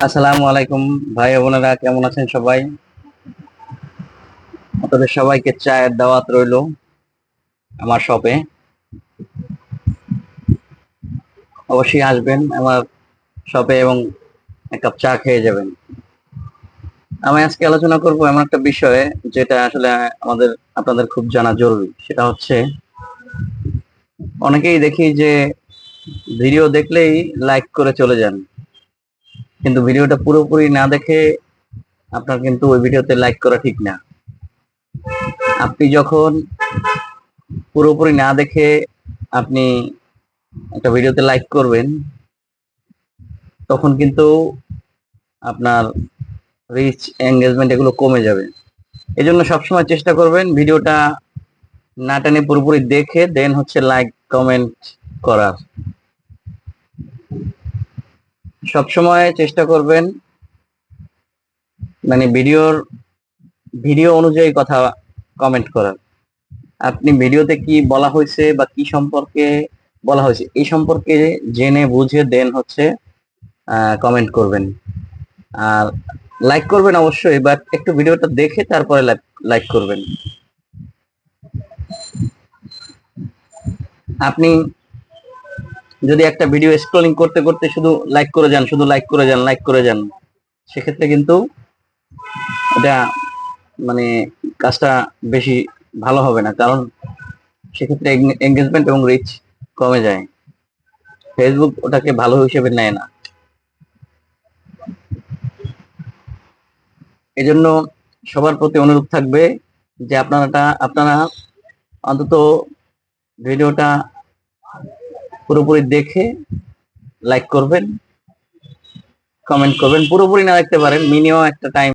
আসসালামু আলাইকুম ভাই বোনেরা, কেমন আছেন সবাই? আপনাদের সবাইকে চায়ের দাওয়াত রইলো আমার শপে। অবশ্যই আসবেন আমার শপে এবং এক কাপ চা খেয়ে যাবেন। আমি আজকে আলোচনা করব এমন একটা বিষয়ে যেটা আসলে আমাদের আপনাদের খুব জানা জরুরি। সেটা হচ্ছে, অনেকেই দেখি যে ভিডিও দেখলেই লাইক করে চলে যান, কিন্তু ভিডিওটা পুরোপুরি না দেখে আপনার কিন্তু ওই ভিডিওতে লাইক করা ঠিক না। আপনি যখন পুরোপুরি না দেখে আপনি একটা ভিডিওতে লাইক করবেন, তখন কিন্তু আপনার রিচ, এঙ্গেজমেন্ট এগুলো কমে যাবে। এই জন্য সবসময় চেষ্টা করবেন ভিডিওটা না টেনে পুরোপুরি দেখে দেন হচ্ছে লাইক কমেন্ট করার। সবসময় চেষ্টা করবেন মানে ভিডিও অনুযায়ী কথা কমেন্ট করার। আপনি ভিডিওতে কি বলা হয়েছে বা কি সম্পর্কে বলা হয়েছে এই সম্পর্কে জেনে বুঝে দেন হচ্ছে কমেন্ট করবেন। আর লাইক করবেন অবশ্যই, বাট একটু ভিডিওটা দেখে তারপরে লাইক করবেন। আপনি যদি একটা ভিডিও স্ক্রলিং করতে করতে শুধু লাইক করে যান, শুধু লাইক করে যান, লাইক করে যান, সেক্ষেত্রে কিন্তু এটা মানে কাজটা বেশি ভালো হবে না, কারণ সেক্ষেত্রে এঙ্গেজমেন্ট এবং রিচ কমে যায়। ফেসবুক ওটাকে ভালো হিসেবে নেয় না। এজন্য সবার প্রতি অনুরোধ থাকবে যে আপনারা অন্তত ভিডিওটা পুরোপুরি দেখে লাইক করবেন, কমেন্ট করবেন। পুরোপুরি না দেখতে পারেন, মিনিমাম একটা টাইম